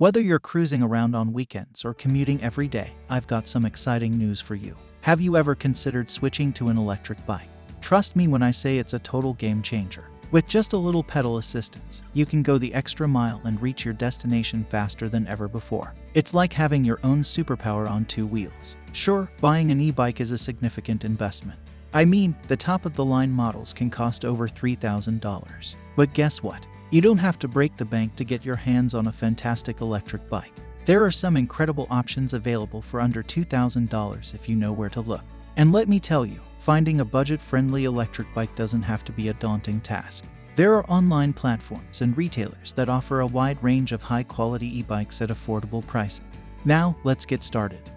Whether you're cruising around on weekends or commuting every day, I've got some exciting news for you. Have you ever considered switching to an electric bike? Trust me when I say it's a total game changer. With just a little pedal assistance, you can go the extra mile and reach your destination faster than ever before. It's like having your own superpower on two wheels. Sure, buying an e-bike is a significant investment. I mean, the top-of-the-line models can cost over $3,000. But guess what? You don't have to break the bank to get your hands on a fantastic electric bike. There are some incredible options available for under $2,000 if you know where to look. And let me tell you, finding a budget-friendly electric bike doesn't have to be a daunting task. There are online platforms and retailers that offer a wide range of high-quality e-bikes at affordable pricing. Now, let's get started.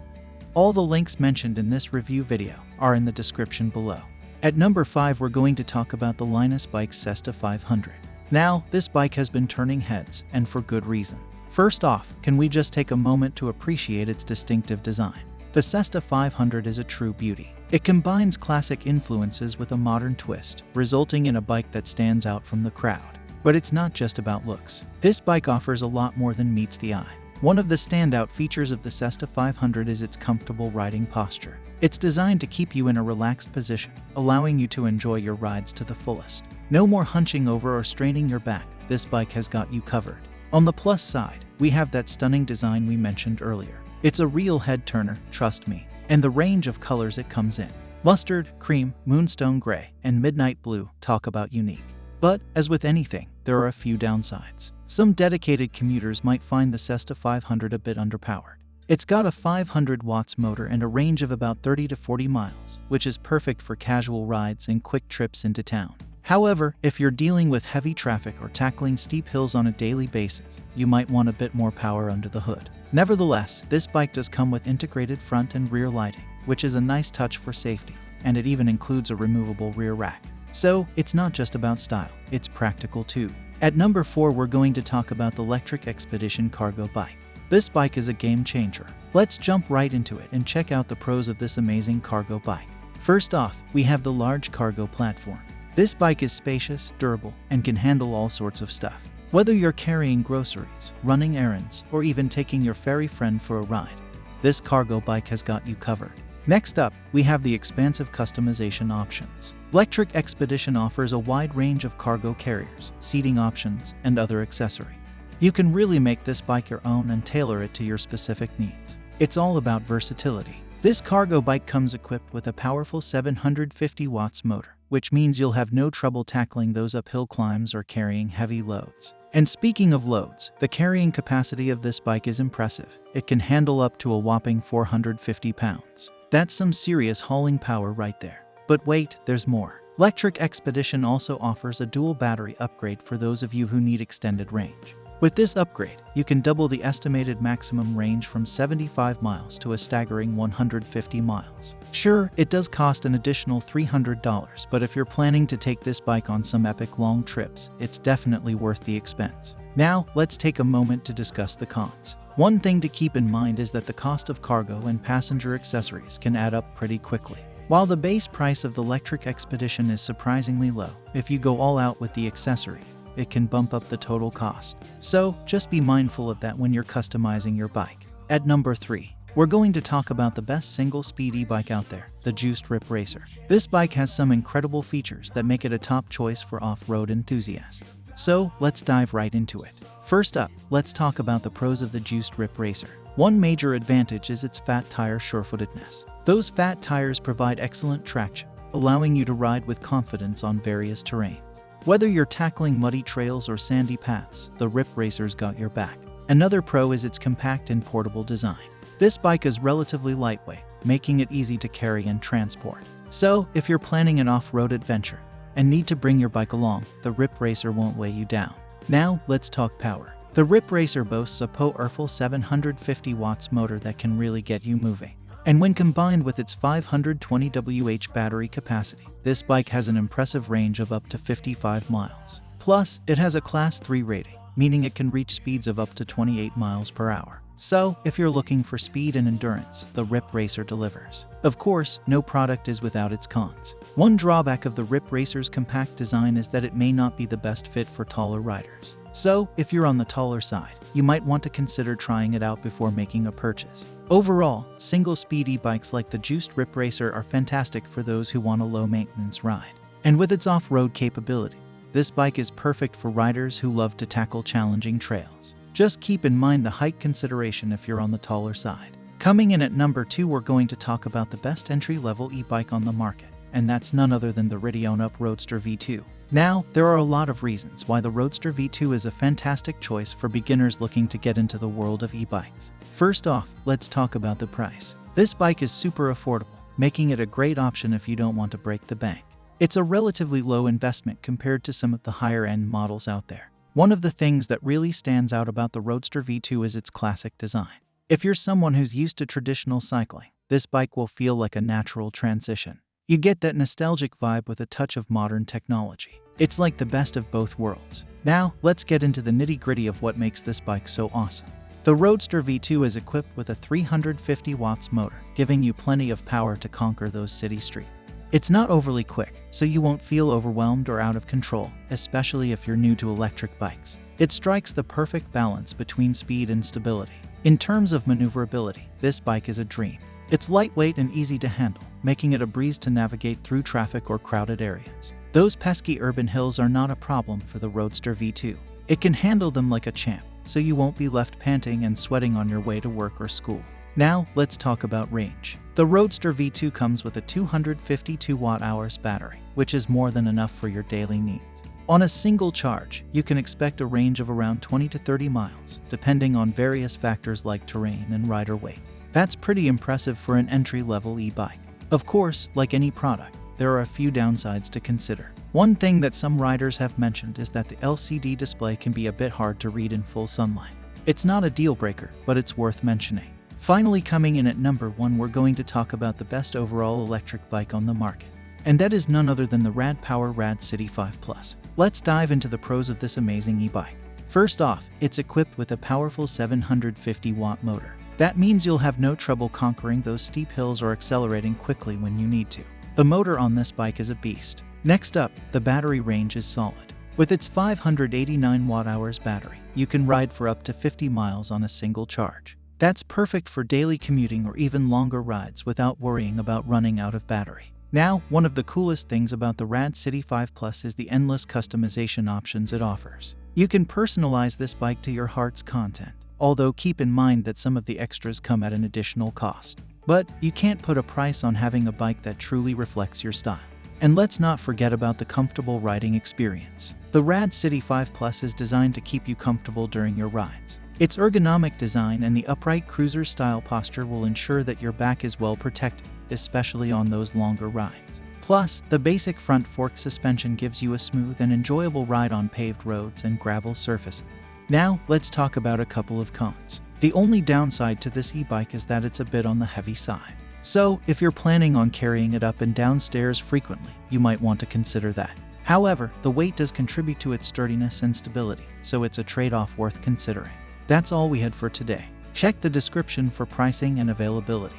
All the links mentioned in this review video are in the description below. At number 5, we're going to talk about the Linus bike's Cesta 500. Now, this bike has been turning heads, and for good reason. First off, can we just take a moment to appreciate its distinctive design? The Cesta 500 is a true beauty. It combines classic influences with a modern twist, resulting in a bike that stands out from the crowd. But it's not just about looks. This bike offers a lot more than meets the eye. One of the standout features of the Cesta 500 is its comfortable riding posture. It's designed to keep you in a relaxed position, allowing you to enjoy your rides to the fullest. No more hunching over or straining your back, this bike has got you covered. On the plus side, we have that stunning design we mentioned earlier. It's a real head-turner, trust me, and the range of colors it comes in. Mustard, cream, moonstone gray, and midnight blue, talk about unique. But, as with anything, there are a few downsides. Some dedicated commuters might find the Cesta 500 a bit underpowered. It's got a 500 watts motor and a range of about 30 to 40 miles, which is perfect for casual rides and quick trips into town. However, if you're dealing with heavy traffic or tackling steep hills on a daily basis, you might want a bit more power under the hood. Nevertheless, this bike does come with integrated front and rear lighting, which is a nice touch for safety, and it even includes a removable rear rack. So, it's not just about style, it's practical too. At number 4, we're going to talk about the Lectric Xpedition cargo bike. This bike is a game changer. Let's jump right into it and check out the pros of this amazing cargo bike. First off, we have the large cargo platform. This bike is spacious, durable, and can handle all sorts of stuff. Whether you're carrying groceries, running errands, or even taking your furry friend for a ride, this cargo bike has got you covered. Next up, we have the expansive customization options. Lectric Xpedition offers a wide range of cargo carriers, seating options, and other accessories. You can really make this bike your own and tailor it to your specific needs. It's all about versatility. This cargo bike comes equipped with a powerful 750 watts motor, which means you'll have no trouble tackling those uphill climbs or carrying heavy loads. And speaking of loads, the carrying capacity of this bike is impressive. It can handle up to a whopping 450 pounds. That's some serious hauling power right there. But wait, there's more. Lectric Xpedition also offers a dual battery upgrade for those of you who need extended range. With this upgrade, you can double the estimated maximum range from 75 miles to a staggering 150 miles. Sure, it does cost an additional $300, but if you're planning to take this bike on some epic long trips, it's definitely worth the expense. Now, let's take a moment to discuss the cons. One thing to keep in mind is that the cost of cargo and passenger accessories can add up pretty quickly. While the base price of the Lectric Xpedition is surprisingly low, if you go all out with the accessory, it can bump up the total cost. So, just be mindful of that when you're customizing your bike. At number 3, we're going to talk about the best single-speed e-bike out there, the Juiced RipRacer. This bike has some incredible features that make it a top choice for off-road enthusiasts. So, let's dive right into it. First up, let's talk about the pros of the Juiced RipRacer. One major advantage is its fat tire surefootedness. Those fat tires provide excellent traction, allowing you to ride with confidence on various terrains. Whether you're tackling muddy trails or sandy paths, the RipRacer's got your back. Another pro is its compact and portable design. This bike is relatively lightweight, making it easy to carry and transport. So, if you're planning an off-road adventure and need to bring your bike along, the RipRacer won't weigh you down. Now, let's talk power. The RipRacer boasts a powerful 750 watts motor that can really get you moving. And when combined with its 520 Wh battery capacity, this bike has an impressive range of up to 55 miles. Plus, it has a Class 3 rating, meaning it can reach speeds of up to 28 miles per hour. So, if you're looking for speed and endurance, the RipRacer delivers. Of course, no product is without its cons. One drawback of the RipRacer's compact design is that it may not be the best fit for taller riders. So, if you're on the taller side, you might want to consider trying it out before making a purchase. Overall, single-speed e-bikes like the Juiced RipRacer are fantastic for those who want a low-maintenance ride. And with its off-road capability, this bike is perfect for riders who love to tackle challenging trails. Just keep in mind the height consideration if you're on the taller side. Coming in at number 2, we're going to talk about the best entry-level e-bike on the market, and that's none other than the Ride1Up Roadster V2. Now, there are a lot of reasons why the Roadster V2 is a fantastic choice for beginners looking to get into the world of e-bikes. First off, let's talk about the price. This bike is super affordable, making it a great option if you don't want to break the bank. It's a relatively low investment compared to some of the higher-end models out there. One of the things that really stands out about the Roadster V2 is its classic design. If you're someone who's used to traditional cycling, this bike will feel like a natural transition. You get that nostalgic vibe with a touch of modern technology. It's like the best of both worlds. Now, let's get into the nitty-gritty of what makes this bike so awesome. The Roadster V2 is equipped with a 350 watts motor, giving you plenty of power to conquer those city streets. It's not overly quick, so you won't feel overwhelmed or out of control, especially if you're new to electric bikes. It strikes the perfect balance between speed and stability. In terms of maneuverability, this bike is a dream. It's lightweight and easy to handle, making it a breeze to navigate through traffic or crowded areas. Those pesky urban hills are not a problem for the Roadster V2. It can handle them like a champ, so you won't be left panting and sweating on your way to work or school. Now, let's talk about range. The Roadster V2 comes with a 252 watt-hours battery, which is more than enough for your daily needs. On a single charge, you can expect a range of around 20 to 30 miles, depending on various factors like terrain and rider weight. That's pretty impressive for an entry-level e-bike. Of course, like any product, there are a few downsides to consider. One thing that some riders have mentioned is that the LCD display can be a bit hard to read in full sunlight. It's not a deal-breaker, but it's worth mentioning. Finally, coming in at number 1, we're going to talk about the best overall electric bike on the market. And that is none other than the Rad Power RadCity 5+. Let's dive into the pros of this amazing e-bike. First off, it's equipped with a powerful 750 watt motor. That means you'll have no trouble conquering those steep hills or accelerating quickly when you need to. The motor on this bike is a beast. Next up, the battery range is solid. With its 589 watt-hours battery, you can ride for up to 50 miles on a single charge. That's perfect for daily commuting or even longer rides without worrying about running out of battery. Now, one of the coolest things about the RadCity 5+ is the endless customization options it offers. You can personalize this bike to your heart's content, although keep in mind that some of the extras come at an additional cost. But you can't put a price on having a bike that truly reflects your style. And let's not forget about the comfortable riding experience. The RadCity 5+ is designed to keep you comfortable during your rides. Its ergonomic design and the upright cruiser-style posture will ensure that your back is well protected, especially on those longer rides. Plus, the basic front fork suspension gives you a smooth and enjoyable ride on paved roads and gravel surfaces. Now, let's talk about a couple of cons. The only downside to this e-bike is that it's a bit on the heavy side. So, if you're planning on carrying it up and down stairs frequently, you might want to consider that. However, the weight does contribute to its sturdiness and stability, so it's a trade-off worth considering. That's all we had for today. Check the description for pricing and availability.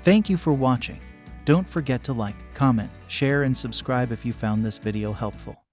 Thank you for watching. Don't forget to like, comment, share, and subscribe if you found this video helpful.